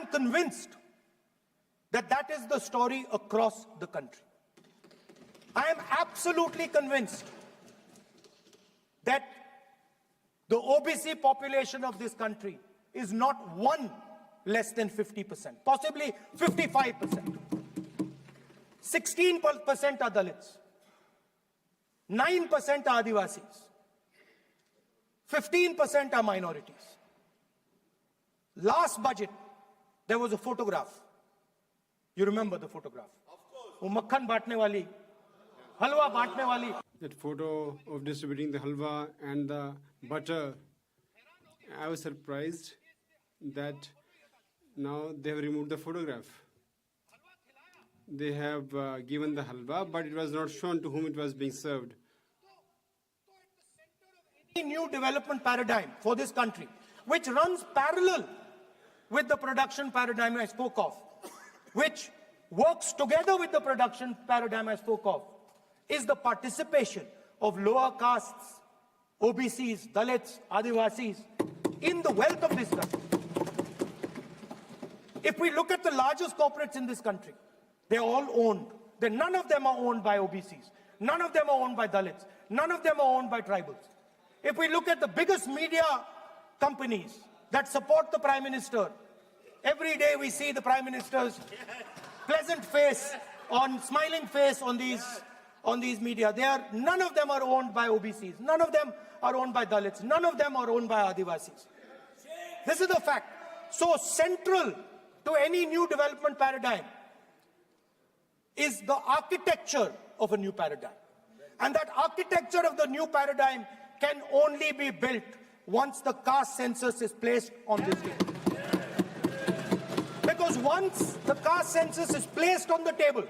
am convinced that that is the story across the country. I am absolutely convinced that the OBC population of this country is not one less than 50%, possibly 55%. 16% are Dalits, 9% are Adivasis, 15% are minorities. Last budget, there was a photograph. You remember the photograph? Of course. वो मक्खन बांटने वाली, हलवा बांटने वाली. That photo of distributing the halwa and the butter, I was surprised that now they have removed the photograph. They have given the halwa, but it was not shown to whom it was being served. Any new development paradigm for this country, which runs parallel with the production paradigm I spoke of, which works together with the production paradigm I spoke of, is the participation of lower castes, OBCs, Dalits, Adivasis in the wealth of this country. If we look at the largest corporates in this country, they're all owned. None of them are owned by OBCs. None of them are owned by Dalits. None of them are owned by tribals. If we look at the biggest media companies that support the Prime Minister, every day we see the Prime Minister's pleasant face, smiling face on these media. None of them are owned by OBCs. None of them are owned by Dalits. None of them are owned by Adivasis. This is the fact. So central to any new development paradigm is the architecture of a new paradigm. And that architecture of the new paradigm can only be built once the caste census is placed on this table. Because once the caste census is placed on the table,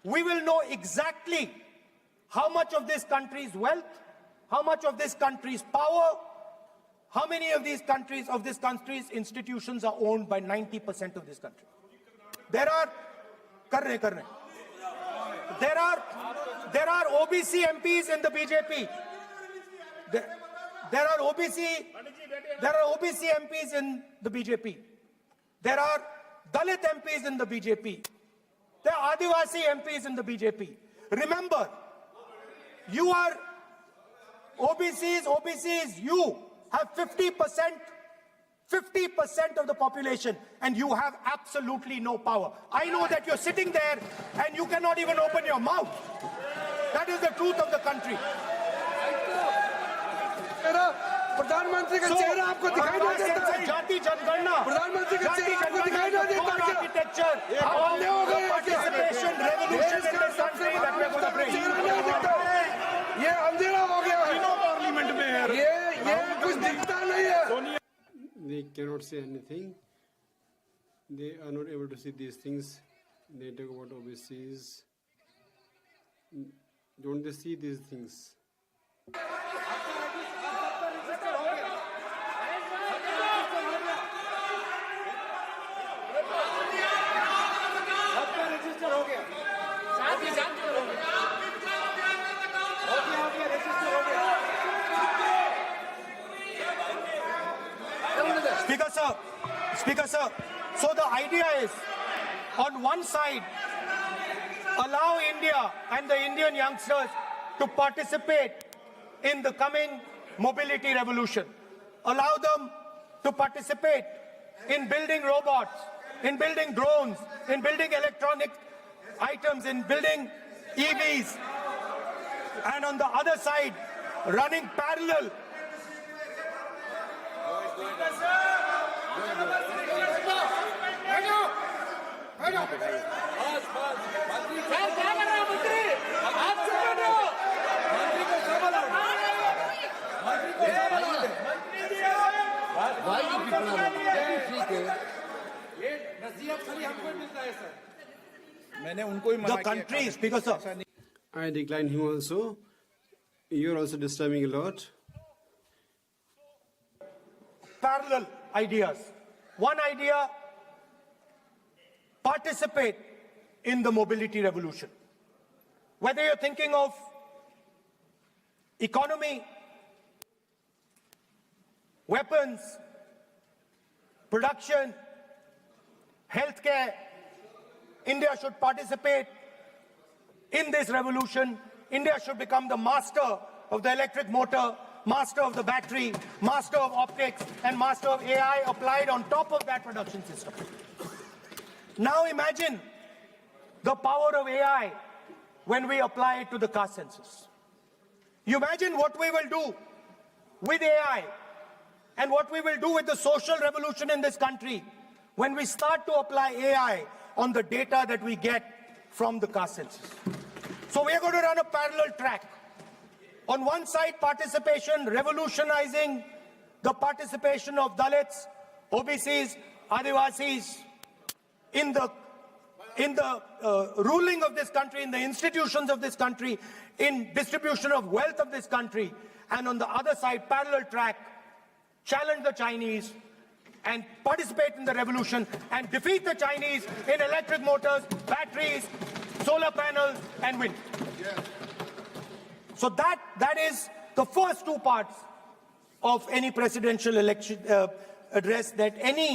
we will know exactly how much of this country's wealth, how much of this country's power, how many of this country's institutions are owned by 90% of this country. There are OBC MPs in the BJP. There are OBC MPs in the BJP. There are Dalit MPs in the BJP. There are Adivasi MPs in the BJP. Remember, you are OBCs, you have 50% of the population, and you have absolutely no power. I know that you're sitting there and you cannot even open your mouth. That is the truth of the country. प्रधानमंत्री का चेहरा आपको दिखाई नहीं देता है। जाति जनगणना, प्रधानमंत्री का चेहरा आपको दिखाई नहीं देता है। आर्किटेक्चर, अंधे हो गए, participation, revolution in this country that we are going to bring. ये अंधेरा हो गया है। पार्लियामेंट में ये कुछ दिखता नहीं है। They cannot say anything. They are not able to see these things. They talk about OBCs. Don't they see these things? Speaker sir, so the idea is, on one side, allow India and the Indian youngsters to participate in the coming mobility revolution. Allow them to participate in building robots, in building drones, in building electronic items, in building EVs. And on the other side, running parallel. The country, Speaker sir. I decline him also. You're also disturbing a lot. Parallel ideas. One idea, participate in the mobility revolution. Whether you're thinking of economy, weapons, production, healthcare. India should participate in this revolution. India should become the master of the electric motor, master of the battery, master of optics, and master of AI applied on top of that production system. Now imagine the power of AI when we apply it to the caste census. You imagine what we will do with AI and what we will do with the social revolution in this country when we start to apply AI on the data that we get from the caste census. So we are going to run a parallel track. On one side, participation, revolutionizing the participation of Dalits, OBCs, Adivasis in the ruling of this country, in the institutions of this country, in distribution of wealth of this country. And on the other side, parallel track, challenge the Chinese and participate in the revolution and defeat the Chinese in electric motors, batteries, solar panels, and wind. Yes. So that is the first two parts of any presidential election address that any